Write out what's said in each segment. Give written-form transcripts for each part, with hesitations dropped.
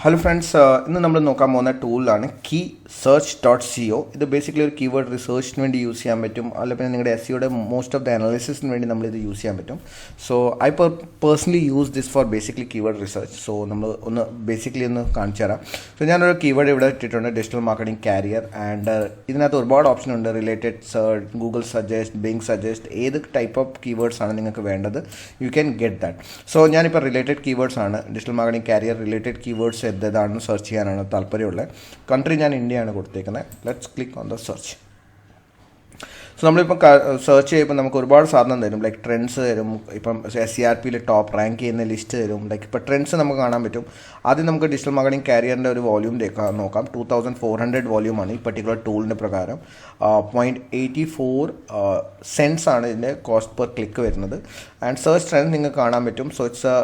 Hello friends, ഇന്ന് നമ്മൾ നോക്കാൻ പോകുന്ന ടൂളാണ് keysearch.co. ഇത് ബേസിക്കലി ഒരു കീവേഡ് റിസർച്ചിന് വേണ്ടി യൂസ് ചെയ്യാൻ പറ്റും, അല്ലെങ്കിൽ പിന്നെ നിങ്ങളുടെ SEOയുടെ മോസ്റ്റ് ഓഫ് ദ അനാലിസിസിന് വേണ്ടി നമ്മളിത് യൂസ് ചെയ്യാൻ പറ്റും. So I personally use this four basically keyword research. So നമ്മൾ ഒന്ന് ബേസിക്കലി ഒന്ന് കാണിച്ചു തരാം. സോ ഞാനൊരു കീവേഡ് ഇവിടെ ഇട്ടിട്ടുണ്ട്, ഡിജിറ്റൽ മാർക്കറ്റിംഗ് കാരിയർ. ആൻഡ് ഇതിനകത്ത് ഒരുപാട് ഓപ്ഷൻ ഉണ്ട്, related search, Google suggest, Bing suggest, ഏത് ടൈപ്പ് ഓഫ് കീവേഡ്സ് ആണ് നിങ്ങൾക്ക് വേണ്ടത്, you can get that. So ഞാനിപ്പോൾ റിലേറ്റഡ് കീവേഡ്സ് ആണ്, digital marketing career related keywords ഏതാണെന്ന് സെർച്ച് ചെയ്യാനാണ് താല്പര്യമുള്ളത്. കൺട്രി ഞാൻ ഇന്ത്യയാണ് കൊടുത്തേക്കുന്നത്. Let's click on the search. So നമ്മളിപ്പം സെർച്ച് ചെയ്യുമ്പോൾ നമുക്ക് ഒരുപാട് സാധനം തരും, ലൈക്ക് ട്രെൻഡ്സ് തരും, ഇപ്പം SERPയിൽ ടോപ്പ് റാങ്ക് ചെയ്യുന്ന ലിസ്റ്റ് തരും. ലൈക്ക് ഇപ്പോൾ ട്രെൻഡ്സ് നമുക്ക് കാണാൻ പറ്റും. ആദ്യം നമുക്ക് ഡിജിറ്റൽ മാർക്കറ്റിംഗ് കാരിയറിൻ്റെ ഒരു വോല്യൂം നോക്കാം. 2400 വോല്യൂമാണ് ഈ പർട്ടിക്കുലർ ടൂളിൻ്റെ പ്രകാരം. 0.84 സെൻസ് ആണ് ഇതിൻ്റെ കോസ്റ്റ് പെർ ക്ലിക്ക് വരുന്നത്. ആൻഡ് സെർച്ച് ട്രെൻഡ് നിങ്ങൾക്ക് കാണാൻ പറ്റും. So it's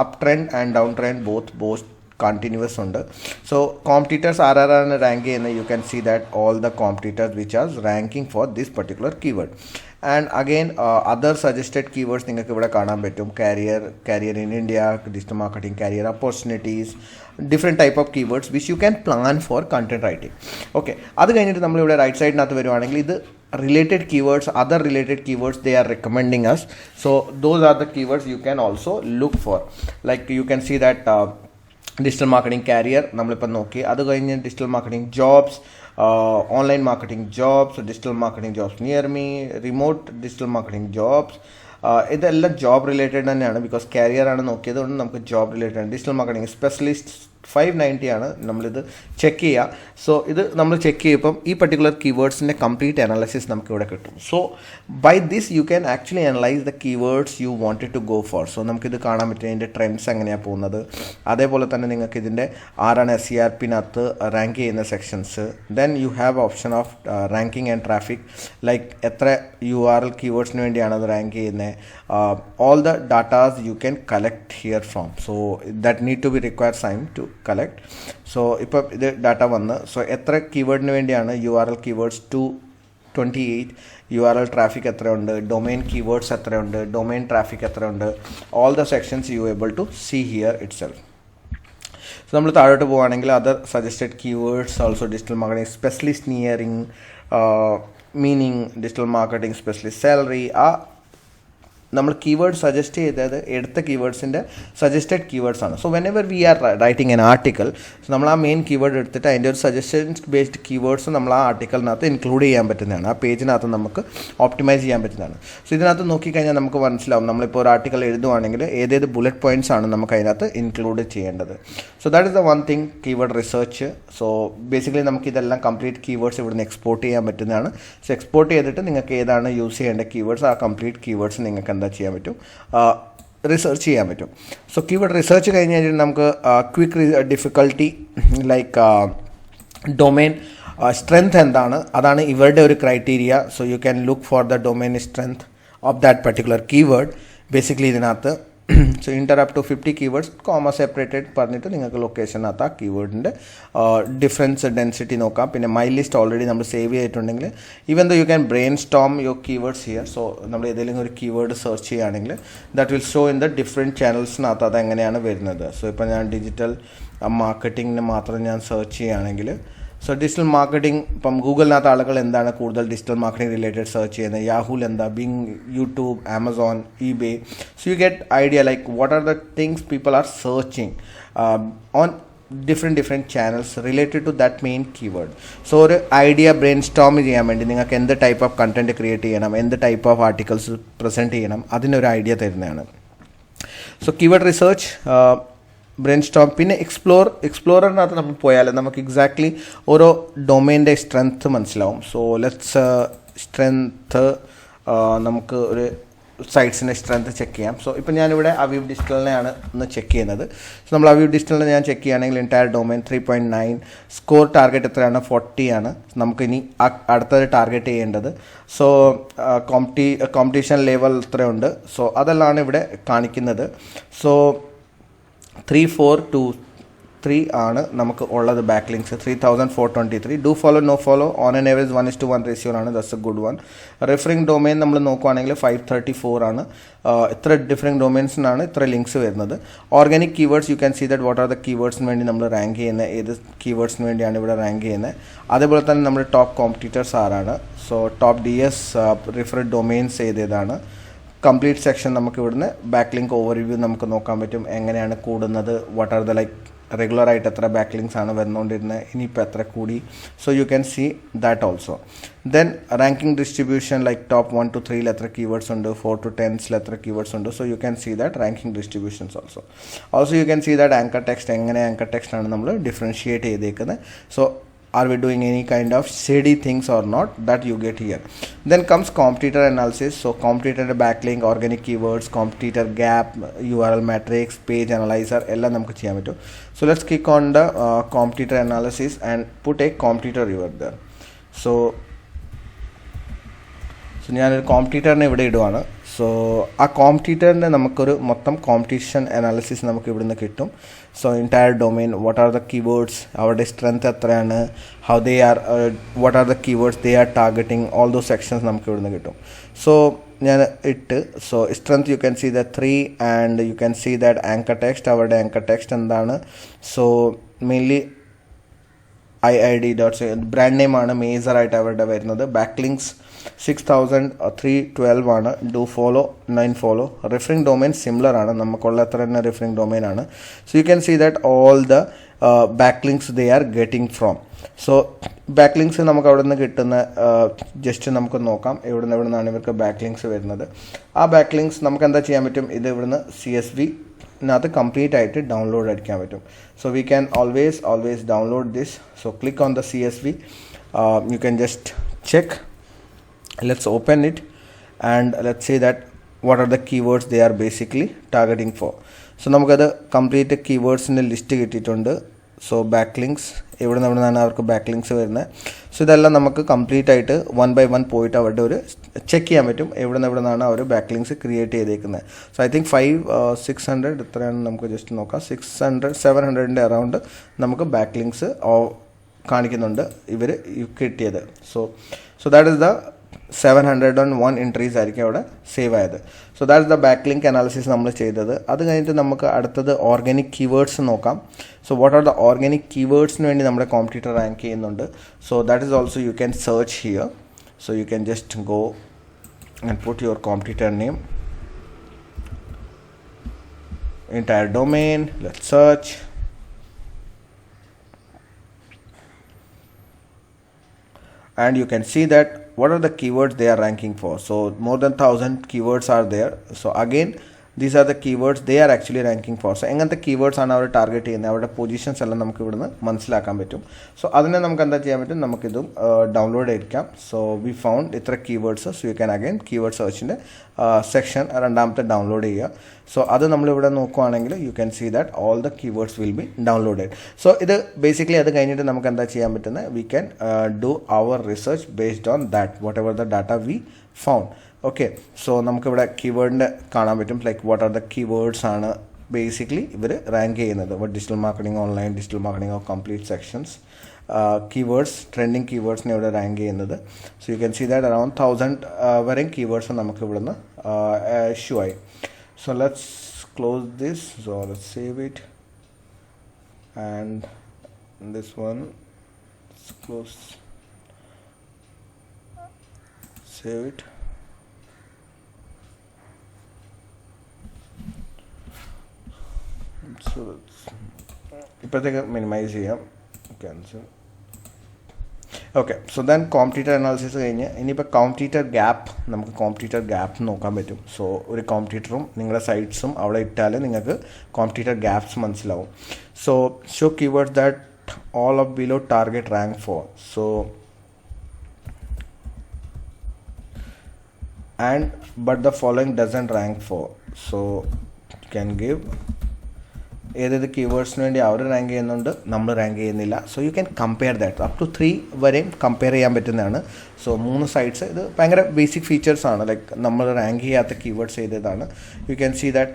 up trend and down trend both continuous ഉണ്ട്. സോ കോമ്പറ്റീറ്റേഴ്സ് ആരാണ് റാങ്ക് ചെയ്യുന്നത്, you can see that all the competitors which are ranking for this particular keyword. And again other suggested keywords നിങ്ങൾക്ക് ഇവിടെ കാണാൻ പറ്റും. Career in India, digital marketing career opportunities, different type of keywords which you can plan for content writing. Okay, അത് കഴിഞ്ഞിട്ട് നമ്മളിവിടെ right സൈഡിനകത്ത് വരുവാണെങ്കിൽ ഇത് related keywords, other related keywords they are recommending us. So those are the keywords you can also look for. Like you can see that digital marketing carrier നമ്മളിപ്പോൾ നോക്കി. അത് കഴിഞ്ഞ് digital marketing jobs, online marketing jobs, digital marketing jobs near me, remote digital marketing jobs, ഇതെല്ലാം job related തന്നെയാണ്. Because carrier ആണ് നോക്കിയത് കൊണ്ട് നമുക്ക് ജോബ് റിലേറ്റഡ് ആണ്. ഡിജിറ്റൽ മാർക്കറ്റിംഗ് സ്പെഷ്യലിസ്റ്റ് 590 ആണ് നമ്മളിത് ചെക്ക് ചെയ്യുക. സോ ഇത് നമ്മൾ ചെക്ക് ചെയ്യുമ്പം ഈ പർട്ടിക്കുലർ കീവേഡ്സിൻ്റെ കംപ്ലീറ്റ് അനാലിസിസ് നമുക്ക് ഇവിടെ കിട്ടും. So by this you can actually analyse the keywords you wanted to go for. So നമുക്കിത് കാണാൻ പറ്റും, ഇതിൻ്റെ ട്രെൻഡ്സ് എങ്ങനെയാണ് പോകുന്നത്. അതേപോലെ തന്നെ നിങ്ങൾക്ക് ഇതിൻ്റെ ആരാണ് SERPനകത്ത് റാങ്ക് ചെയ്യുന്ന sections. Then you have option of ranking and traffic, like എത്ര URL കീവേഡ്സിന് വേണ്ടിയാണ് അത് റാങ്ക് ചെയ്യുന്നത്. All the datas you can collect here from. So that need to be require time to collect. So ഇപ്പം ഇത് data വന്ന്, so എത്ര കീവേഡിന് വേണ്ടിയാണ് URL കീവേഡ്സ് 228, URL ട്രാഫിക് എത്രയുണ്ട്, ഡൊമൈൻ കീവേഡ്സ് എത്രയുണ്ട്, ഡൊമൈൻ ട്രാഫിക് എത്രയുണ്ട്, all the sections you able to see here it self. So നമ്മൾ താഴോട്ട് പോവുകയാണെങ്കിൽ other suggested keywords also, digital marketing specialist nearing, meaning, digital marketing specialist salary. ആ നമ്മൾ keyword suggest ചെയ്തത് എടുത്ത കീവേഡ്സിൻ്റെ സജസ്റ്റഡ് കീവേഡ്സ് ആണ്. So whenever we are writing an article, so നമ്മൾ ആ മെയിൻ കീവേഡ് എടുത്തിട്ട് അതിൻ്റെ ഒരു സജഷൻസ് ബേസ്ഡ് കീവേഡ്സ് നമ്മൾ ആ ആർട്ടിക്കലിനകത്ത് ഇൻക്ലൂഡ് ചെയ്യാൻ പറ്റുന്നതാണ്. ആ പേജിനകത്ത് നമുക്ക് ഓപ്റ്റിമൈസ് ചെയ്യാൻ പറ്റുന്നതാണ്. സോ ഇതിനകത്ത് നോക്കിക്കഴിഞ്ഞാൽ നമുക്ക് മനസ്സിലാവും, നമ്മളിപ്പോൾ ഒരു ആർട്ടിക്കൽ എഴുതുവാണെങ്കിൽ ഏതേത് ബുള്ളറ്റ് പോയിൻറ്റ്സ് ആണ് നമുക്ക് അതിനകത്ത് ഇൻക്ലൂഡ് ചെയ്യേണ്ടത്. So that is the one thing, keyword research. So basically നമുക്ക് ഇതെല്ലാം കംപ്ലീറ്റ് കീവേഡ്സ് ഇവിടുന്ന് എക്സ്പോർട്ട് ചെയ്യാൻ പറ്റുന്നതാണ്. സോ എക്സ്പോർട്ട് ചെയ്തിട്ട് നിങ്ങൾക്ക് ഏതാണ് യൂസ് ചെയ്യേണ്ട കീവേഡ്സ്, ആ കംപ്ലീറ്റ് കീവേഡ്സ് നിങ്ങൾക്ക് എന്താ ചെയ്യാൻ പറ്റും, റിസർച്ച് ചെയ്യാൻ പറ്റും. സോ കീവേഡ് റിസർച്ച് കഴിഞ്ഞ് കഴിഞ്ഞിട്ട് നമുക്ക് quick difficulty, like domain strength എന്താണ്, അതാണ് ഇവരുടെ ഒരു criteria. So you can look for the domain strength of that particular keyword. Basically ഇതിനകത്ത് so enter up to 50 keywords comma separated പറഞ്ഞിട്ട് നിങ്ങൾക്ക് ലൊക്കേഷനകത്ത് ആ കീവേഡിൻ്റെ ഡിഫറൻസ് ഡെൻസിറ്റി നോക്കാം. പിന്നെ മൈ ലിസ്റ്റ് ഓൾറെഡി നമ്മൾ സേവ് ചെയ്തിട്ടുണ്ടെങ്കിൽ even though you can brainstorm your keywords here. So നമ്മൾ ഏതെങ്കിലും ഒരു കീവേഡ് സെർച്ച് ചെയ്യുകയാണെങ്കിൽ that will show in the different ചാനൽസിനകത്ത് അതെങ്ങനെയാണ് വരുന്നത്. സോ ഇപ്പോൾ ഞാൻ ഡിജിറ്റൽ മാർക്കറ്റിങ്ങിന് മാത്രം ഞാൻ സെർച്ച് ചെയ്യുകയാണെങ്കിൽ, സോ ഡിജിറ്റൽ മാർക്കറ്റിംഗ് ഇപ്പം ഗൂഗിളിനകത്ത് ആളുകൾ എന്താണ് കൂടുതൽ ഡിജിറ്റൽ മാർക്കറ്റിംഗ് റിലേറ്റഡ് സെർച്ച് ചെയ്യുന്നത്, യാഹൂൽ എന്താ, Bing, YouTube, Amazon, eBay. So you get idea like what are the things people are searching on different channels related to that main keyword. So ഒരു idea brainstorm ചെയ്യാൻ വേണ്ടി നിങ്ങൾക്ക് എന്ത് type of content create ചെയ്യണം, എന്ത് type of articles present ചെയ്യണം, അതിനൊരു idea തരുന്നതാണ്. So keyword research, brain Storm. പിന്നെ എക്സ്പ്ലോററിനകത്ത് നമ്മൾ പോയാൽ നമുക്ക് എക്സാക്ട്ലി ഓരോ ഡൊമൈൻ്റെ സ്ട്രെങ്ത്ത് മനസ്സിലാവും. സോ ലെറ്റ്സ് സ്ട്രെങ്ത്ത് നമുക്ക് ഒരു സൈറ്റ്സിൻ്റെ സ്ട്രെങ്ത്ത് ചെക്ക് ചെയ്യാം. സോ ഇപ്പോൾ ഞാനിവിടെ അവീവ് ഡിജിറ്റലിനെയാണ് ഒന്ന് ചെക്ക് ചെയ്യുന്നത്. സോ നമ്മൾ അവീവ് ഡിജിറ്റലിനെ ഞാൻ ചെക്ക് ചെയ്യുകയാണെങ്കിൽ എൻറ്റയർ ഡൊമൈൻ 3.9, സ്കോർ ടാർഗറ്റ് എത്രയാണ്, 40 ആണ് നമുക്കിനി അടുത്തത് ടാർഗറ്റ് ചെയ്യേണ്ടത്. സോ കോമ്പറ്റീഷൻ ലെവൽ എത്രയുണ്ട്, സോ അതെല്ലാം ഇവിടെ കാണിക്കുന്നത്. സോ 3, 4 to 3 ആണ് നമുക്ക് ഉള്ളത് backlinks 3423. Do follow no follow on an average 1:1 ratio ആണ്. That's a good one. Referring domain നമ്മൾ നോക്കുവാണെങ്കിൽ 534 ആണ്. ഇത്ര ഡിഫറെൻറ്റ് ഡൊമൈൻസിനാണ് ഇത്ര ലിങ്ക്സ് വരുന്നത്. Organic keywords you can see that what are the കീവേഡ്സിന് വേണ്ടി നമ്മൾ റാങ്ക് ചെയ്യുന്നത്, ഏത് കീവേഡ്സിന് വേണ്ടിയാണ് ഇവിടെ റാങ്ക് ചെയ്യുന്നത്. അതേപോലെ തന്നെ നമ്മുടെ ടോപ്പ് കോമ്പറ്റീറ്റേഴ്സ് ആരാണ്. സോ ടോപ്പ് DS റിഫറഡ് ഡൊമൈൻസ് ഏതാണ്. കംപ്ലീറ്റ് സെക്ഷൻ നമുക്ക് ഇവിടുന്ന് ബാക്ക് ലിങ്ക് ഓവർവ്യൂ നമുക്ക് നോക്കാൻ പറ്റും, എങ്ങനെയാണ് കൂടുന്നത്, വാട്ട് ആർ ദ ലൈക്ക് റെഗുലറായിട്ട് എത്ര ബാക്ക് ലിങ്ക്സ് ആണ് വന്നുകൊണ്ടിരുന്നത്, ഇനിയിപ്പോൾ എത്ര കൂടി. So you can see that also. Then ranking distribution like top 1 to 3 എത്ര കീവേഡ്സ് ഉണ്ട്, 4 to 10 എത്ര കീവേഡ്സ് ഉണ്ട്. So you can see that ranking distributions also you can see that anchor text, എങ്ങനെ anchor text ആണ് നമ്മൾ differentiate ചെയ്തേക്കുന്നത്. So are we doing any kind of shady things or not, that you get here. Then comes competitor analysis. So competitor backlink, organic keywords, competitor gap, URL matrix, page analyzer എല്ലാം നമുക്ക് ചെയ്യാൻ പറ്റും. So let's click on the competitor analysis and put a competitor over there. So ഞാനൊരു കോമ്പറ്റീറ്ററിനെ ഇവിടെ ഇടുവാണ്. So ആ കോമ്പറ്റീറ്ററിൻ്റെ നമുക്കൊരു മൊത്തം competition analysis നമുക്ക് ഇവിടുന്ന് കിട്ടും. So entire domain, what are the keywords, അവരുടെ സ്ട്രെങ്ത് എത്രയാണ്, how they are, what are the keywords they are targeting, all those sections നമുക്ക് ഇവിടുന്ന് കിട്ടും. സോ ഞാൻ ഇട്ട്, so strength you can see the 3 and you can see that anchor text, അവരുടെ anchor text എന്താണ്. So mainly IID brand name ആണ് മേജറായിട്ട് അവരുടെ വരുന്നത്. ബാക്ക് ലിങ്ക്സ് 6312 ആണ്. Do follow 9 follow. Referring domain similar ആണ്, നമുക്കുള്ള അത്ര തന്നെ റെഫറിംഗ് ഡൊമൈൻ ആണ്. So you can see that all the back links they are getting from. So back links നമുക്ക് അവിടെ നിന്ന് കിട്ടുന്ന ജസ്റ്റ് നമുക്ക് നോക്കാം എവിടെ നിന്നാണ് ഇവർക്ക് ബാക്ക് ലിങ്ക്സ് വരുന്നത്. ആ ബാക്ക് ലിങ്ക്സ് നമുക്ക് എന്താ ചെയ്യാൻ പറ്റും, ഇത് ഇവിടുന്ന് CSV ഇതിനകത്ത് കംപ്ലീറ്റ് ആയിട്ട് ഡൗൺലോഡ് അടിക്കാൻ പറ്റും. So we can always download this. So click on the CSV. U can just check. Let's open it and let's say that what are the keywords they are basically targeting for. So നമുക്കത് complete കീവേഡ്സിൻ്റെ list കിട്ടിയിട്ടുണ്ട്. So back links എവിടെ നിന്നാണ് അവർക്ക് back links വരുന്നത്. So ഇതെല്ലാം നമുക്ക് complete ആയിട്ട് 1 by 1 പോയിട്ട് അവരുടെ ഒരു ചെക്ക് ചെയ്യാൻ പറ്റും എവിടെ നിന്നാണ് അവർ ബാക്ക് ലിങ്ക്സ് ക്രിയേറ്റ് ചെയ്തേക്കുന്നത്. സോ ഐ തിങ്ക് 600 എത്രയാണ് നമുക്ക് ജസ്റ്റ് നോക്കാം. 700 അറൗണ്ട് നമുക്ക് ബാക്ക് ലിങ്ക്സ് കാണിക്കുന്നുണ്ട് ഇവർ കിട്ടിയത്. So that is the 701 entries ആയിരിക്കും അവിടെ സേവ് ആയത്. So that is the backlink analysis നമ്മൾ ചെയ്തത്. അത് കഴിഞ്ഞിട്ട് നമുക്ക് അടുത്തത് ഓർഗാനിക് കീവേഡ്സ് നോക്കാം. So what are the organic കീവേഡ്സിന് വേണ്ടി നമ്മുടെ കോമ്പറ്റീറ്റർ റാങ്ക് ചെയ്യുന്നുണ്ട്. So that is also you can search here. So you can just go and put your competitor name, entire domain, let's search. And you can see that what are the keywords they are ranking for. So more than 1000 keywords are there. So again these are the keywords they are actually ranking for. So എങ്ങനത്തെ keywords ആണ് അവർ target ചെയ്യുന്നത്, അവരുടെ positions എല്ലാം നമുക്ക് ഇവിടുന്ന് മനസ്സിലാക്കാൻ പറ്റും. So അതിനെ നമുക്ക് എന്താ ചെയ്യാൻ പറ്റും, നമുക്കിതും ഡൗൺലോഡ് ചെയ്യിക്കാം. സോ വി ഫൗണ്ട് ഇത്ര keywords. So you can again keyword സെർച്ചിൻ്റെ സെക്ഷൻ രണ്ടാമത്തെ ഡൗൺലോഡ് ചെയ്യുക. സോ അത് നമ്മളിവിടെ നോക്കുവാണെങ്കിൽ you can see that all the keywords will be downloaded. So ഇത് ബേസിക്കലി അത് കഴിഞ്ഞിട്ട് നമുക്ക് എന്താ ചെയ്യാൻ പറ്റുന്നത്, we can do our research based on that whatever the data we found. Okay, so നമുക്കിവിടെ കീവേഡിൻ്റെ കാണാൻ പറ്റും, like what are the keywords ആണ് ബേസിക്കലി ഇവർ റാങ്ക് ചെയ്യുന്നത്. Digital marketing, online digital marketing of complete sections, keywords, trending കീവേഡ്സിനെ ഇവിടെ rank ചെയ്യുന്നത്. So you can see that around 1000 വരെയും കീവേഡ്സ് നമുക്ക് ഇവിടുന്ന് ഇഷ്യൂ ആയി. So let's close this. So let's save it, and this one, let's close, save it. So ഇപ്പോഴത്തേക്ക് minimise ചെയ്യാം, cancel. Okay, so then competitor analysis കഴിഞ്ഞ് ഇനിയിപ്പോൾ competitor gap, നമുക്ക് competitor gap നോക്കാൻ പറ്റും. സോ ഒരു കോമ്പറ്റീറ്ററും നിങ്ങളുടെ സൈറ്റ്സും അവിടെ ഇട്ടാൽ നിങ്ങൾക്ക് കോമ്പറ്റീറ്റർ ഗ്യാപ്സ് മനസ്സിലാവും. So show keywords that all of below target rank for. So but the following doesn't rank for. So you can give ഏതേത് കീവേഡ്സിന് വേണ്ടി അവർ റാങ്ക് ചെയ്യുന്നുണ്ട്, നമ്മൾ റാങ്ക് ചെയ്യുന്നില്ല. So you can compare that. Up to 3 വരെയും compare ചെയ്യാൻ പറ്റുന്നതാണ്. So 3 sites, ഇത് ഭയങ്കര ബേസിക് ഫീച്ചേഴ്സാണ്. ലൈക്ക് നമ്മൾ റാങ്ക് ചെയ്യാത്ത കീവേഡ്സ് ഏതാണ്. You can see that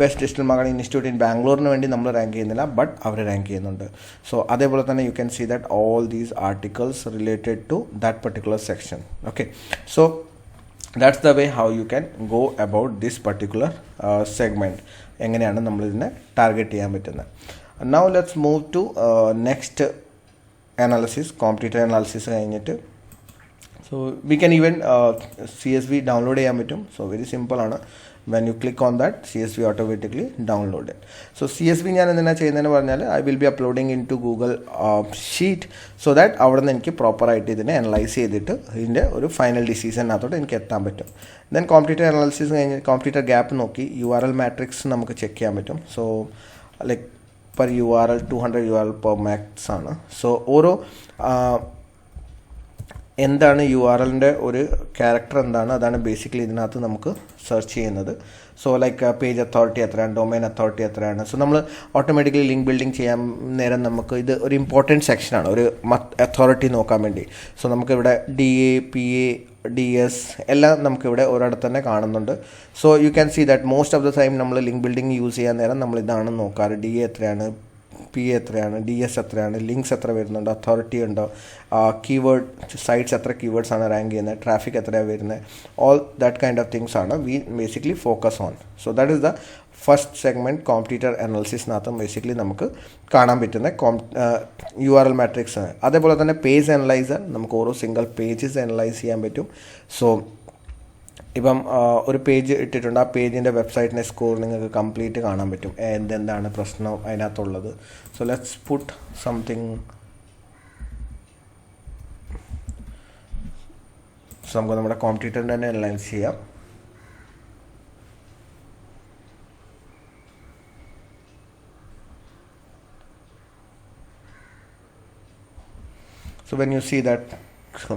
best digital marketing institute in ബാംഗ്ലൂരിന് വേണ്ടി നമ്മൾ റാങ്ക് ചെയ്യുന്നില്ല, ബട്ട് അവർ റാങ്ക് ചെയ്യുന്നുണ്ട്. സോ അതേപോലെ തന്നെ you can see that all these articles related to that particular section. Okay, so that's the way how you can go about this particular segment. എങ്ങനെയാണ് നമ്മളിതിനെ ടാർഗറ്റ് ചെയ്യാൻ പറ്റുന്നത്. Now let's move to next analysis, competitor analysis കഴിഞ്ഞിട്ട്. So we can even CSV download ചെയ്യാൻ പറ്റും. So very സിമ്പിളാണ്. when you click on that, CSV automatically downloaded. So CSV ഞാൻ എന്തിനാ ചെയ്യുന്നതെന്ന് പറഞ്ഞാൽ I will be uploading into Google Sheet so that അവിടെ നിന്ന് എനിക്ക് പ്രോപ്പറായിട്ട് ഇതിനെ അനലൈസ് ചെയ്തിട്ട് ഇതിൻ്റെ ഒരു ഫൈനൽ ഡിസിഷനകത്തോട്ട് എനിക്ക് എത്താൻ പറ്റും. ദെൻ കോമ്പറ്റീറ്റർ അനാലിസിസ് കഴിഞ്ഞ് കോമ്പറ്റീറ്റർ ഗ്യാപ്പ് നോക്കി URL മാട്രിക്സ് നമുക്ക് ചെക്ക് ചെയ്യാൻ പറ്റും. So like per URL 200 URL per max ആണ്. സോ ഓരോ എന്താണ് URLൻ്റെ ഒരു ക്യാരക്ടർ എന്താണ്, അതാണ് ബേസിക്കലി ഇതിനകത്ത് നമുക്ക് സെർച്ച് ചെയ്യുന്നത്. സോ ലൈക്ക് പേജ് അതോറിറ്റി എത്രയാണ്, ഡൊമൈൻ അതോറിറ്റി എത്രയാണ്. സോ നമ്മൾ ഓട്ടോമാറ്റിക്കലി ലിങ്ക് ബിൽഡിംഗ് ചെയ്യാൻ നേരം നമുക്ക് ഇത് ഒരു ഇമ്പോർട്ടൻറ്റ് സെക്ഷനാണ്, ഒരു അതോറിറ്റി നോക്കാൻ വേണ്ടി. സോ നമുക്കിവിടെ DA, PA, DS എല്ലാം നമുക്കിവിടെ ഒരിടത്ത് തന്നെ കാണുന്നുണ്ട്. So you can see that most of the time നമ്മൾ ലിങ്ക് ബിൽഡിംഗ് യൂസ് ചെയ്യാൻ നേരം നമ്മൾ ഇതാണ് നോക്കാറ്. DA എത്രയാണ്, PA എത്രയാണ്, DS എത്രയാണ്, ലിങ്ക്സ് എത്ര വരുന്നുണ്ട്, അതോറിറ്റി ഉണ്ടോ, കീവേഡ് സൈറ്റ്സ് എത്ര കീവേഡ്സ് ആണ് റാങ്ക് ചെയ്യുന്നത്, ട്രാഫിക് എത്രയാണ് വരുന്നത്, all that kind of things ആണ് we basically focus on. So that is the first segment competitor അനാലിസിസിനകത്ത് ബേസിക്കലി നമുക്ക് കാണാൻ പറ്റുന്ന URL മാട്രിക്സ്. അതേപോലെ തന്നെ പേജ് അനലൈസർ, നമുക്ക് ഓരോ സിംഗിൾ പേജസ് അനലൈസ് ചെയ്യാൻ പറ്റും. സോ ഇപ്പം ഒരു പേജ് ഇട്ടിട്ടുണ്ട്, ആ പേജിൻ്റെ വെബ്സൈറ്റിൻ്റെ സ്കോർ നിങ്ങൾക്ക് കംപ്ലീറ്റ് കാണാൻ പറ്റും, എന്താണ് പ്രശ്നം അതിനകത്തുള്ളത്. So let's put something. So നമുക്ക് നമ്മുടെ കോമ്പറ്റീറ്ററിൻ്റെ തന്നെ അനലൈസ് ചെയ്യാം. So when you see that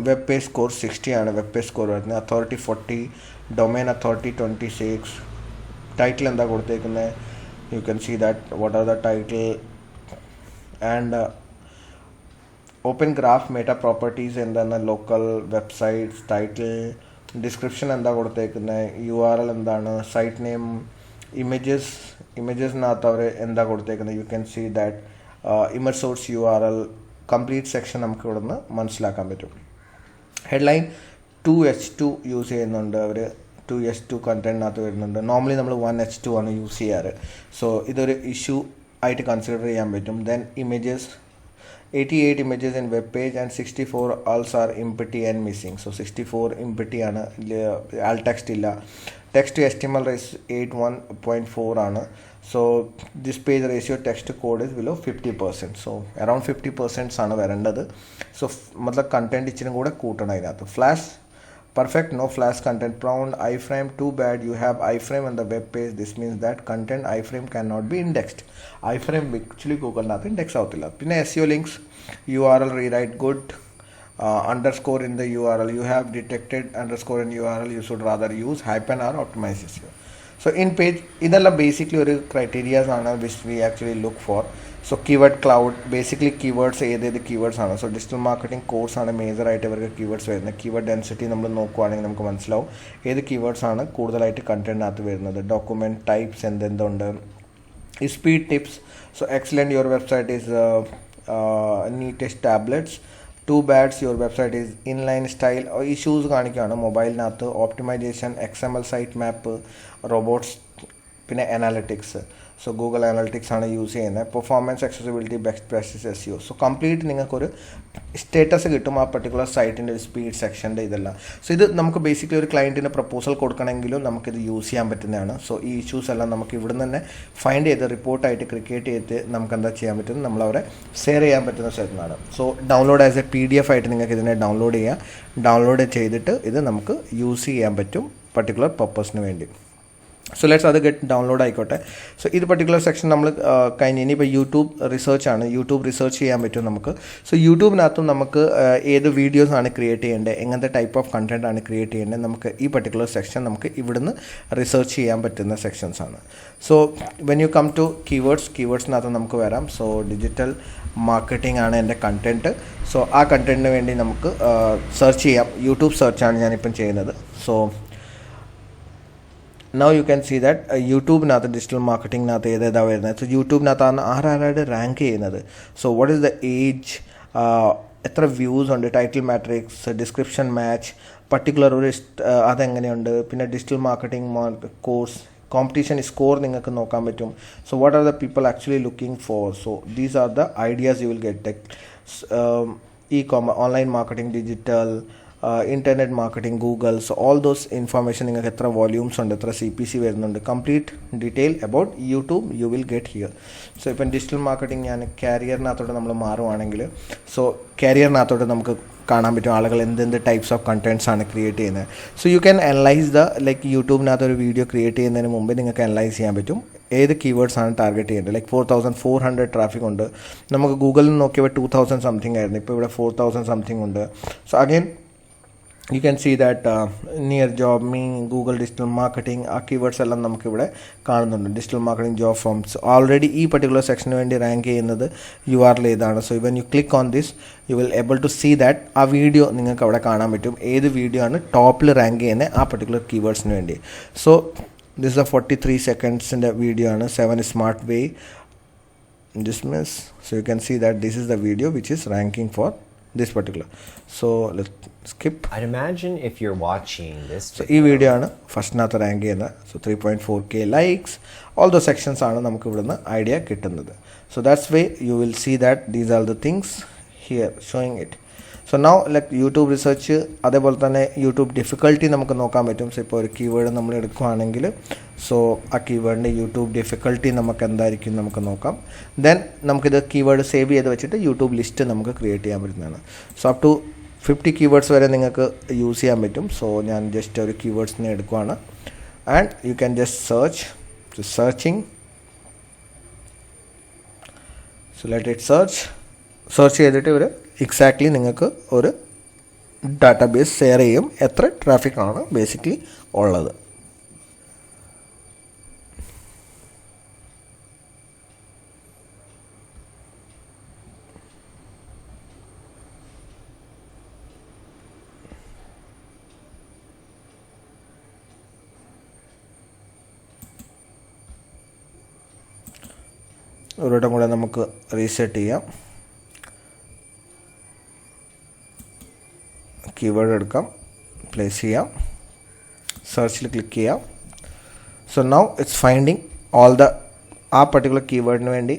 web page score 60 ആണ് വെബ് പേജ് സ്കോർ വരുന്നത്, അതോറിറ്റി 40, ഡൊമൈൻ അതോറിറ്റി 26, ടൈറ്റിൽ എന്താ കൊടുത്തേക്കുന്നത്, you can see that what are the title and open graph meta properties എന്താണ്, local websites, title, description എന്താ കൊടുത്തേക്കുന്നത്, URL എന്താണ്, site name, ഇമേജസിനകത്ത് അവർ എന്താ കൊടുത്തേക്കുന്നത്, you can see that image source URL, complete section നമുക്ക് ഇവിടെ നിന്ന് മനസ്സിലാക്കാൻ പറ്റും. ഹെഡ്ലൈൻ 2H2 യൂസ് ചെയ്യുന്നുണ്ട് അവർ, 2H2 കണ്ടൻറ്റിനകത്ത് വരുന്നുണ്ട്. നോർമലി നമ്മൾ 1H2 ആണ് യൂസ് ചെയ്യാറ്. സോ ഇതൊരു ഇഷ്യൂ ആയിട്ട് കൺസിഡർ ചെയ്യാൻ പറ്റും. Then images 88 images in web page and 64 also are empty and missing. So 64 empty ആണ്, alt text ഇല്ല. text to HTML ratio 81.4 ആണ്. So this page ratio text to code is below 50%. So around 50% ആണ് വരേണ്ടത്. So മതലബ് content ഇച്ചിരി കൂടെ കൂട്ടണം ഇതിനകത്ത്. Flash perfect, no flash content prone. iframe too bad, you have iframe on the web page. This means that content iframe cannot be indexed. iframe actually google nath index avutilla. Pinne SEO links, URL rewrite good, underscore in the URL, you have detected underscore in URL, you should rather use hyphen or optimize SEO. So in page idella basically oru criteria aanu which we actually look for. So keyword cloud, basically keywords ഏതേത് keywords ആണ്. So digital marketing course ആണ് മേജറായിട്ട് ഇവർക്ക് keywords വരുന്നത്. Keyword density നമ്മൾ നോക്കുവാണെങ്കിൽ നമുക്ക് മനസ്സിലാവും ഏത് കീവേഡ്സ് ആണ് കൂടുതലായിട്ട് കണ്ടന്റിനകത്ത് വരുന്നത്. ഡോക്യുമെൻറ്റ് ടൈപ്സ് എന്തെന്തുണ്ട്, ഈ speed tips. So excellent, your website is neatest tablets. Too bads, your website is inline style. Issues കാണിക്കുകയാണ് മൊബൈലിനകത്ത്. Optimisation, XML sitemap, robots, പിന്നെ അനാലിറ്റിക്സ്. സോ ഗൂഗിൾ അനാലിറ്റിക്സ് ആണ് യൂസ് ചെയ്യുന്നത്. Performance, accessibility, best practice, SEO. So complete നിങ്ങൾക്കൊരു status കിട്ടും ആ particular സൈറ്റിൻ്റെ ഒരു speed സെക്ഷൻ്റെ ഇതെല്ലാം. സോ ഇത് നമുക്ക് ബേസിക്കലി ഒരു ക്ലയൻറ്റിന് പ്രപ്പോസൽ കൊടുക്കണമെങ്കിലും നമുക്കിത് യൂസ് ചെയ്യാൻ പറ്റുന്നതാണ്. സോ ഈ ഇഷ്യൂസ് എല്ലാം നമുക്ക് ഇവിടെ നിന്ന് തന്നെ ഫൈൻഡ് ചെയ്ത് റിപ്പോർട്ടായിട്ട് ക്രിയേറ്റ് ചെയ്ത് നമുക്ക് എന്താ ചെയ്യാൻ പറ്റും, നമ്മളവരെ ഷെയർ ചെയ്യാൻ പറ്റുന്ന സ്ഥലത്താണ്. So download as A PDF ആയിട്ട് നിങ്ങൾക്ക് ഇതിനെ ഡൗൺലോഡ് ചെയ്യാം. ഡൗൺലോഡ് ചെയ്തിട്ട് ഇത് നമുക്ക് യൂസ് ചെയ്യാൻ പറ്റും പർട്ടിക്കുലർ പർപ്പസിന് വേണ്ടി. സോ ലെറ്റ്സ് അത് ഗെറ്റ് ഡൗൺലോഡ് ആയിക്കോട്ടെ. സോ ഇത് പർട്ടിക്കുലർ സെക്ഷൻ നമ്മൾ കഴിഞ്ഞ് ഇനിയിപ്പോൾ യൂട്യൂബ് റിസർച്ചാണ്. യൂട്യൂബ് റിസർച്ച് ചെയ്യാൻ പറ്റും നമുക്ക്. സോ യൂട്യൂബിനകത്തും നമുക്ക് ഏത് വീഡിയോസാണ് ക്രിയേറ്റ് ചെയ്യേണ്ടത്, എങ്ങനത്തെ ടൈപ്പ് ഓഫ് കണ്ടൻറ് ആണ് ക്രിയേറ്റ് ചെയ്യേണ്ടത്, നമുക്ക് ഈ പർട്ടിക്കുലർ സെക്ഷൻ നമുക്ക് ഇവിടുന്ന് റിസർച്ച് ചെയ്യാൻ പറ്റുന്ന സെക്ഷൻസാണ്. So when you come to കീവേഡ്സിനകത്ത് നമുക്ക് വരാം. സോ ഡിജിറ്റൽ മാർക്കറ്റിംഗ് ആണ് എൻ്റെ കണ്ടൻറ്റ്. സോ ആ കണ്ടൻറ്റിന് വേണ്ടി നമുക്ക് സെർച്ച് ചെയ്യാം. യൂട്യൂബ് സെർച്ചാണ് ഞാനിപ്പം ചെയ്യുന്നത്. So now you can see that യൂട്യൂബിനകത്ത് ഡിജിറ്റൽ മാർക്കറ്റിംഗിനകത്ത് ഏതാ വരുന്നത്. സോ യൂട്യൂബിനകത്താണ് ആരാരുടെ റാങ്ക് ചെയ്യുന്നത്. So what is the age, എത്ര വ്യൂസ് ഉണ്ട്, title matrix, description match, particular ഒരു അതെങ്ങനെയുണ്ട്, പിന്നെ digital marketing course competition score നിങ്ങൾക്ക് നോക്കാൻ പറ്റും. So what are the people actually looking for. So these are the ideas you will get. Online marketing, digital, internet marketing, Google. So all those information നിങ്ങൾക്ക് എത്ര volumes ഉണ്ട്, എത്ര CPC വരുന്നുണ്ട്, complete detail about YouTube U will get here. So ഇപ്പം digital marketing ഞാൻ കാരിയറിനകത്തോട്ട് നമ്മൾ മാറുവാണെങ്കിൽ, so കാരിയറിനകത്തോട്ട് നമുക്ക് കാണാൻ പറ്റും ആളുകൾ എന്തെന്ത് ടൈപ്സ് ഓഫ് കണ്ടൻറ്റ്സ് ആണ് ക്രിയേറ്റ് ചെയ്യുന്നത്. So you can analyse like യൂട്യൂബിനകത്ത് ഒരു വീഡിയോ ക്രിയേറ്റ് ചെയ്യുന്നതിന് മുമ്പ് നിങ്ങൾക്ക് അനലൈസ് ചെയ്യാൻ പറ്റും ഏത് കീവേഡ്സ് ആണ് ടാർഗറ്റ് ചെയ്യേണ്ടത്. ലൈക്ക് 4400 ട്രാഫിക് ഉണ്ട്. നമുക്ക് ഗൂഗിളിൽ നോക്കിയപ്പോൾ 2000 സംതിങ് ആയിരുന്നു, ഇപ്പോൾ ഇവിടെ 4000 സംതിങ് ഉണ്ട്. So again you can see that near job me, Google digital marketing, ആ കീവേഡ്സ് എല്ലാം നമുക്കിവിടെ കാണുന്നുണ്ട്. Digital marketing job forms already ഈ പർട്ടിക്കുലർ സെക്ഷന് വേണ്ടി റാങ്ക് ചെയ്യുന്നത് URL ഏതാണ്. So when you click on this you will able to see that ആ വീഡിയോ നിങ്ങൾക്ക് അവിടെ കാണാൻ പറ്റും ഏത് വീഡിയോ ആണ് ടോപ്പിൽ റാങ്ക് ചെയ്യുന്നത് ആ പർട്ടിക്കുലർ കീവേഡ്സിന് വേണ്ടി. സോ ദിസ് എ 43 സെക്കൻഡ്സിൻ്റെ വീഡിയോ ആണ്. 7 smart way dismiss. So you can see that this is the video which is ranking for this particular. So let's skip. I'd imagine if you're watching this video. So ഈ video ആണ് ഫസ്റ്റിനകത്ത് rank ചെയ്യുന്നത്. So 3.4K likes. All the sections ആണ് നമുക്ക് ഇവിടുന്ന് idea കിട്ടുന്നത്. So that's way you will see that these are the things here showing it. So now like YouTube research, അതേപോലെ തന്നെ യൂട്യൂബ് ഡിഫിക്കൽട്ടി നമുക്ക് നോക്കാൻ പറ്റും. സോ ഇപ്പോൾ ഒരു കീവേഡ് നമ്മൾ എടുക്കുകയാണെങ്കിൽ സോ ആ കീവേഡിൻ്റെ യൂട്യൂബ് ഡിഫിക്കൽട്ടി നമുക്ക് എന്തായിരിക്കും നമുക്ക് നോക്കാം. ദെൻ നമുക്കിത് കീവേഡ് സേവ് ചെയ്ത് വെച്ചിട്ട് യൂട്യൂബ് ലിസ്റ്റ് നമുക്ക് ക്രിയേറ്റ് ചെയ്യാൻ പറ്റുന്നതാണ്. സോ അപ് ടു 50 കീവേഡ്സ് വരെ നിങ്ങൾക്ക് യൂസ് ചെയ്യാൻ പറ്റും. സോ ഞാൻ ജസ്റ്റ് ഒരു കീവേഡ്സിനെ എടുക്കുകയാണ് and you can just searching. So let it search ചെയ്തിട്ട് ഒരു എക്സാക്ട്ലി നിങ്ങൾക്ക് ഒരു ഡാറ്റാബേസ് ഷെയർ ചെയ്യും എത്ര ട്രാഫിക്കാണ് ബേസിക്കലി ഉള്ളത്. ഒരു വട്ടം കൂടെ നമുക്ക് റീസെറ്റ് ചെയ്യാം. കീവേഡ് എടുക്കാം, പ്ലേസ് ചെയ്യാം, സെർച്ചിൽ ക്ലിക്ക് ചെയ്യാം. So now it's finding all the ആ പർട്ടിക്കുലർ കീവേഡിന് വേണ്ടി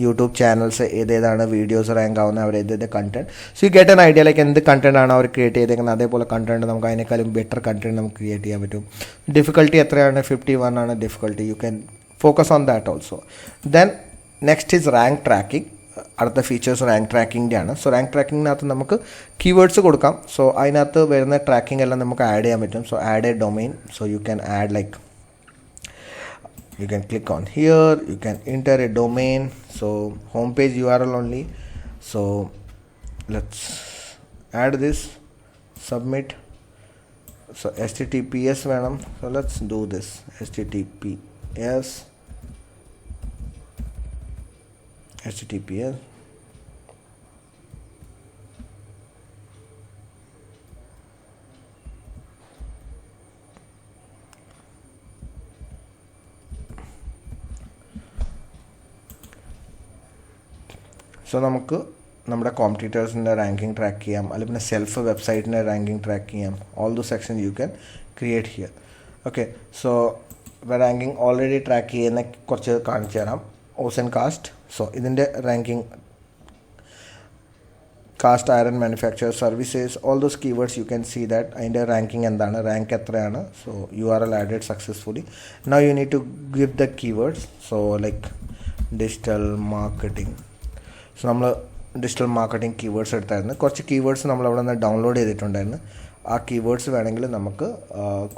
യൂട്യൂബ് ചാനൽസ് ഏതാണ് വീഡിയോസ് റാങ്ക് ആവുന്നത്, അവർ ഏത് content. So you get an idea like എന്ത് കണ്ടൻറ്റ് ആണ് അവർ ക്രിയേറ്റ് ചെയ്തേക്കുന്നത് അതേപോലെ കണ്ടൻറ്റ് നമുക്ക് അതിനേക്കാളും ബെറ്റർ കണ്ടൻറ്റ് നമുക്ക് ക്രിയേറ്റ് ചെയ്യാൻ പറ്റും. ഡിഫിക്കൽട്ടി എത്രയാണ്? 51 ആണ് difficulty. You can focus on that also. Then next is rank tracking. അടുത്ത ഫീച്ചേഴ്സ് റാങ്ക് ട്രാക്കിങ്ങിൻ്റെ ആണ്. സോ റാങ്ക് ട്രാക്കിങ്ങിനകത്ത് നമുക്ക് കീവേഡ്സ് കൊടുക്കാം. സോ അതിനകത്ത് വരുന്ന ട്രാക്കിംഗ് എല്ലാം നമുക്ക് ആഡ് ചെയ്യാൻ പറ്റും. So add A domain. So you can add like you can click on here, you can enter a domain. So homepage URL only. So let's add this, submit. So HTTPS വേണം. So let's do this HTTPS. So നമുക്ക് നമ്മുടെ കോമ്പറ്റീറ്റേഴ്സിൻ്റെ ranking track ചെയ്യാം, അല്ലെങ്കിൽ പിന്നെ self വെബ്സൈറ്റിൻ്റെ ranking track ചെയ്യാം. All the section you can create here. Okay, so ranking already track ചെയ്യുന്ന കുറച്ച് കാണിച്ചു തരാം. Ocean cast. സോ ഇതിൻ്റെ ranking cast iron manufacture services all those keywords you can see that അതിൻ്റെ റാങ്കിങ് എന്താണ്, rank എത്രയാണ്. So URL added successfully. Now you need to give the keywords. So like digital marketing. So നമ്മൾ digital marketing keywords എടുത്തായിരുന്നു. കുറച്ച് keywords നമ്മൾ അവിടെ നിന്ന് download ചെയ്തിട്ടുണ്ടായിരുന്നു. ആ കീവേഡ്സ് വേണമെങ്കിൽ നമുക്ക്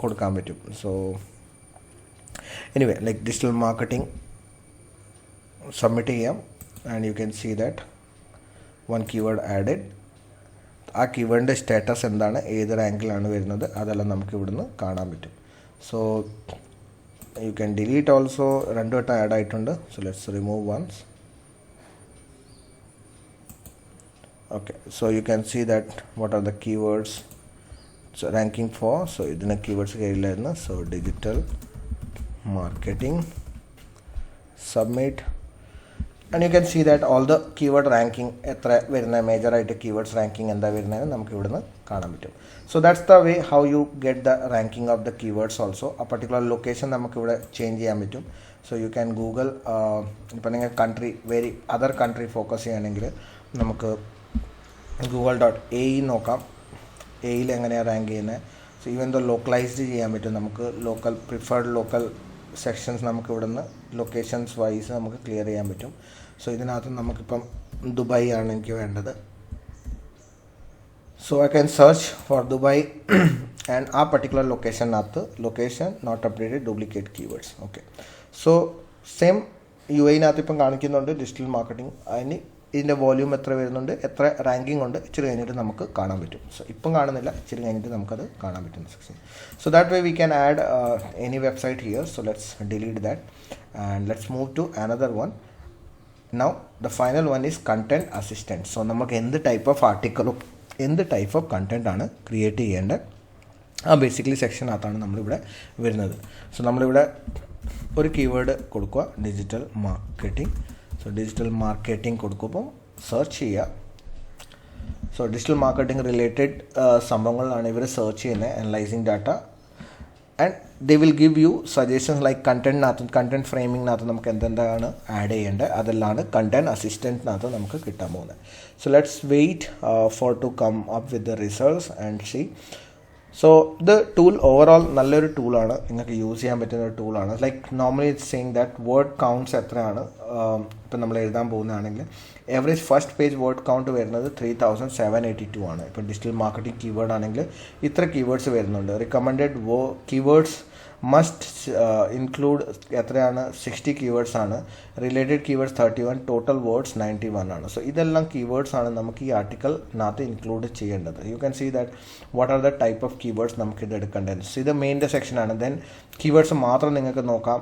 കൊടുക്കാൻ പറ്റും. So anyway like digital marketing submit ചെയ്യാം and you can see that one keyword added. ആ കീവേഡിൻ്റെ സ്റ്റാറ്റസ് എന്താണ്, ഏത് റാങ്കിലാണ് വരുന്നത്, അതെല്ലാം നമുക്ക് ഇവിടുന്ന് കാണാൻ പറ്റും. So you can delete also. 2 വട്ടം ആഡ് ആയിട്ടുണ്ട്. So let's remove once. Okay, so you can see that what are the keywords ranking for. So ഇതിന് കീവേഡ്സ് കയ്യിലായിരുന്നു. So digital marketing, submit, and you can see that all the keyword ranking എത്ര വരുന്ന മേജറായിട്ട് keywords ranking എന്താ വരുന്നതെന്ന് നമുക്ക് ഇവിടുന്ന് കാണാൻ പറ്റും. So that's the way how you get the ranking of the keywords also. ആ പർട്ടിക്കുലർ ലൊക്കേഷൻ നമുക്കിവിടെ ചേഞ്ച് ചെയ്യാൻ പറ്റും. സോ യു ക്യാൻ ഗൂഗിൾ, ഇപ്പം നിങ്ങൾ കൺട്രി അതർ കൺട്രി ഫോക്കസ് ചെയ്യുകയാണെങ്കിൽ നമുക്ക് google.ai നോക്കാം. എയിൽ എങ്ങനെയാണ് റാങ്ക് ചെയ്യുന്നത്. സോ ഈവൻ ദോ ലോക്കലൈസ്ഡ് ചെയ്യാൻ പറ്റും നമുക്ക്. പ്രിഫേർഡ് ലോക്കൽ സെക്ഷൻസ് നമുക്ക് ഇവിടുന്ന് ലൊക്കേഷൻസ് വൈസ് നമുക്ക് ക്ലിയർ ചെയ്യാൻ പറ്റും. സോ ഇതിനകത്ത് നമുക്കിപ്പം ദുബായ് ആണ് എനിക്ക് വേണ്ടത്. So I can search for Dubai and ആ പർട്ടിക്കുലർ ലൊക്കേഷനകത്ത് location not updated duplicate keywords. Okay, so same UAE-നകത്ത് ഇപ്പം കാണിക്കുന്നുണ്ട് ഡിജിറ്റൽ മാർക്കറ്റിംഗ്. അതിന് ഇതിൻ്റെ വോല്യൂം എത്ര വരുന്നുണ്ട്, എത്ര റാങ്കിങ് ഉണ്ട്, ഇച്ചിരി കഴിഞ്ഞിട്ട് നമുക്ക് കാണാൻ പറ്റും. സോ ഇപ്പം കാണുന്നില്ല, ഇച്ചിരി കഴിഞ്ഞിട്ട് നമുക്കത് കാണാൻ പറ്റുന്ന section. So that way we can add any website here. So let's delete that and let's move to another one. Now the final one is content assistant. So നമുക്ക് എന്ത് ടൈപ്പ് ഓഫ് ആർട്ടിക്കിളും എന്ത് ടൈപ്പ് ഓഫ് കണ്ടൻറ് ആണ് create ചെയ്യേണ്ടത്, ആ basically സെക്ഷനകത്താണ് നമ്മളിവിടെ വരുന്നത്. So നമ്മളിവിടെ ഒരു കീവേഡ് കൊടുക്കുക, digital marketing. So digital marketing കൊടുക്കുമ്പോൾ സെർച്ച് ചെയ്യുക. സോ ഡിജിറ്റൽ മാർക്കറ്റിംഗ് റിലേറ്റഡ് സംഭവങ്ങളാണ് ഇവർ സെർച്ച് ചെയ്യുന്നത്, analysing data, and they will give you suggestions like content ഫ്രെയിമിങ്ങിനകത്ത് നമുക്ക് എന്തെന്താണ് ആഡ് ചെയ്യേണ്ടത്, അതെല്ലാം കണ്ടൻറ് അസിസ്റ്റൻറ്റിനകത്ത് നമുക്ക് കിട്ടാൻ പോകുന്നത്. So let's wait for to come up with the results and see. So ഇത് ടൂൾ ഓവറോൾ നല്ലൊരു ടൂളാണ്, നിങ്ങൾക്ക് യൂസ് ചെയ്യാൻ പറ്റുന്ന ഒരു ടൂളാണ്. Like normally it's saying that word counts എത്രയാണ് ഇപ്പം നമ്മൾ എഴുതാൻ പോകുന്നതാണെങ്കിൽ average first page word count വരുന്നത് 3782 ആണ്. ഇപ്പോൾ ഡിജിറ്റൽ മാർക്കറ്റിംഗ് കീവേഡ് ആണെങ്കിൽ ഇത്ര കീവേഡ്സ് വരുന്നുണ്ട്. റിക്കമെൻഡഡ് കീവേഡ്സ് മസ്റ്റ് ഇൻക്ലൂഡ് എത്രയാണ്, 60 കീവേഡ്സ് ആണ്. റിലേറ്റഡ് കീവേഡ്സ് 31, ടോട്ടൽ വേർഡ്സ് 91 ആണ്. സോ ഇതെല്ലാം കീവേഡ്സ് ആണ് നമുക്ക് ഈ ആർട്ടിക്കിളിനകത്ത് ഇൻക്ലൂഡ് ചെയ്യേണ്ടത്. You can see that what are the type of keywords നമുക്ക് ഇത് എടുക്കേണ്ടത്. സോ ഇത് മെയിൻ്റെ സെക്ഷനാണ്. ദെൻ കീവേഡ്സ് മാത്രം നിങ്ങൾക്ക് നോക്കാം.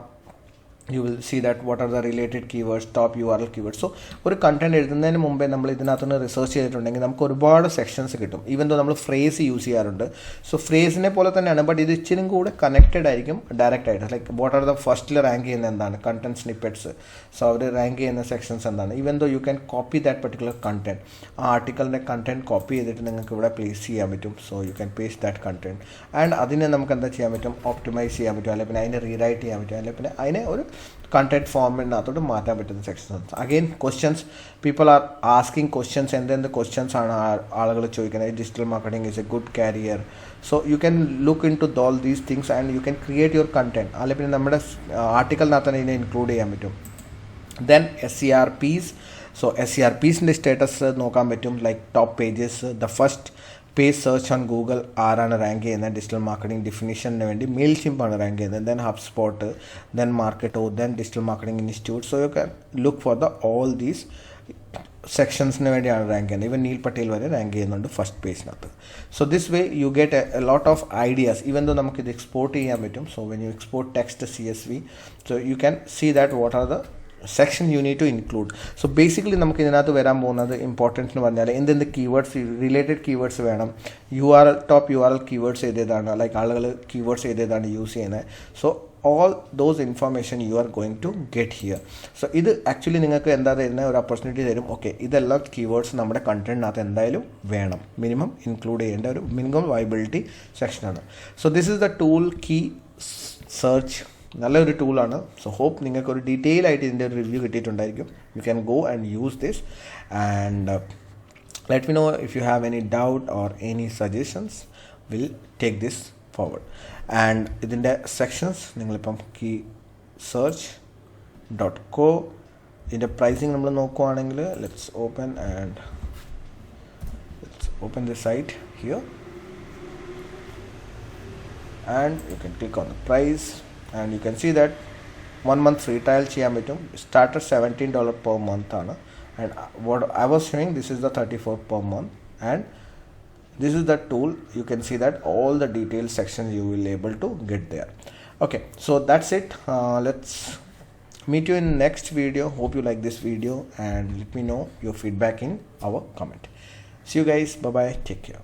you will see that what are the related keywords, top URL keywords. So ഒരു കണ്ടന്റ് എഴുതുന്നതിന് മുമ്പേ നമ്മൾ ഇതിനകത്തുനിന്ന് റിസർച്ച് ചെയ്തിട്ടുണ്ടെങ്കിൽ നമുക്ക് ഒരുപാട് സെക്ഷൻസ് കിട്ടും. ഈവൻ ദോ നമ്മൾ ഫ്രേസ് യൂസ് ചെയ്യാറുണ്ട്. സോ ഫ്രേസിനെ പോലെ തന്നെയാണ്, ബട്ട് ഇത് ഇച്ചിരി കൂടെ കണക്റ്റഡ് ആയിരിക്കും ഡയറക്റ്റ് ആയിട്ട്. ലൈക്ക് വാട്ട് ആർ ദ ഫസ്റ്റിൽ റാങ്ക് ചെയ്യുന്ന എന്താണ്, കണ്ടന്റ് സ്നിപ്പെറ്റ്സ്. സോ അവർ റാങ്ക് ചെയ്യുന്ന സെക്ഷൻസ് എന്താണ്. Even though you can copy that particular content. ആ ആർട്ടിക്കലിൻ്റെ കണ്ടന്റ് കോപ്പി ചെയ്തിട്ട് നിങ്ങൾക്ക് ഇവിടെ പ്ലേസ് ചെയ്യാൻ പറ്റും. So you can paste that content and അതിനെ നമുക്ക് എന്താ ചെയ്യാൻ പറ്റും, ഓപ്റ്റിമൈസ് ചെയ്യാൻ പറ്റും, അല്ലെങ്കിൽ പിന്നെ അതിനെ റീറൈറ്റ് ചെയ്യാൻ പറ്റും, അല്ലെങ്കിൽ പിന്നെ അതിനെ ഒരു കണ്ടന്റ് ഫോമിനകത്തോട്ട് മാറ്റാൻ പറ്റുന്ന sections. Again questions, people are asking questions. എന്തെന്ത് ക്വസ്റ്റ്യൻസ് ആണ് ആളുകൾ ചോദിക്കുന്നത്. Digital marketing is a good career. So you can look into all these things and you can create your content. അല്ലെങ്കിൽ പിന്നെ നമ്മുടെ ആർട്ടിക്കലിനകത്ത് തന്നെ ഇതിനെ ഇൻക്ലൂഡ് ചെയ്യാൻ പറ്റും. Then SERPs. സോ SERPസിൻ്റെ സ്റ്റാറ്റസ് നോക്കാൻ പറ്റും. Like top pages, the first page search on Google ആരാണ് റാങ്ക് ചെയ്യുന്നത് ഡിജിറ്റൽ മാർക്കറ്റിംഗ് ഡെഫിനിഷന് വേണ്ടി. മെയിൽചിംപ് ആണ് റാങ്ക് ചെയ്യുന്നത്. Then HubSpot, then Marketo, then digital marketing institute. So you can look for the all these സെക്ഷൻസിന് വേണ്ടിയാണ് റാങ്ക് ചെയ്യുന്നത്. ഈവൻ നീൽ പട്ടേൽ വരെ റാങ്ക് ചെയ്യുന്നുണ്ട് ഫസ്റ്റ് പേജിനകത്ത്. So this way you get a lot of ideas. Even though നമുക്കിത് export ചെയ്യാൻ പറ്റും. So when you export text CSV, so you can see that what are the section you need to include. So basically നമുക്ക് ഇതിനകത്ത് വരാൻ പോകുന്നത് importance എന്ന് പറഞ്ഞാൽ എന്തെന്ത് keywords, related keywords വേണം. ടോപ്പ് URL കീവേഡ്സ് ഏതേതാണ്, ലൈക്ക് ആളുകൾ കീവേഡ്സ് ഏതേതാണ് യൂസ് ചെയ്യുന്നത്. So all those information you are going to get here. So ഇത് ആക്ച്വലി നിങ്ങൾക്ക് എന്താ തരുന്ന ഒരു ഓപ്പർച്യൂണിറ്റി തരും. ഓക്കെ, ഇതെല്ലാം കീവേഡ്സ് നമ്മുടെ കണ്ടന്റിനകത്ത് എന്തായാലും വേണം, മിനിമം ഇൻക്ലൂഡ് ചെയ്യേണ്ട ഒരു മിനിമം വയബിലിറ്റി സെക്ഷനാണ്. So this is the tool key search. നല്ലൊരു ടൂളാണ്. സോ ഹോപ്പ് നിങ്ങൾക്ക് ഒരു ഡീറ്റെയിൽ ആയിട്ട് ഇതിൻ്റെ ഒരു റിവ്യൂ കിട്ടിയിട്ടുണ്ടായിരിക്കും. You can go and use this and let me know if you have any doubt or any suggestions. Will take this forward. And ഇതിൻ്റെ sections നിങ്ങളിപ്പം കീ search.co ഇതിൻ്റെ പ്രൈസിങ് നമ്മൾ നോക്കുവാണെങ്കിൽ let's open the site here and you can click on the price and you can see that 1 month free trial ചെയ്യാൻ പറ്റും. Starter $17 per month ആണ്, and what I was showing, this is the 34 per month, and this is the tool. You can see that all the detailed sections you will able to get there. Okay, so that's it. Let's meet you in next video. Hope you like this video, and let me know your feedback in our comment. See you guys. Bye bye. Take care.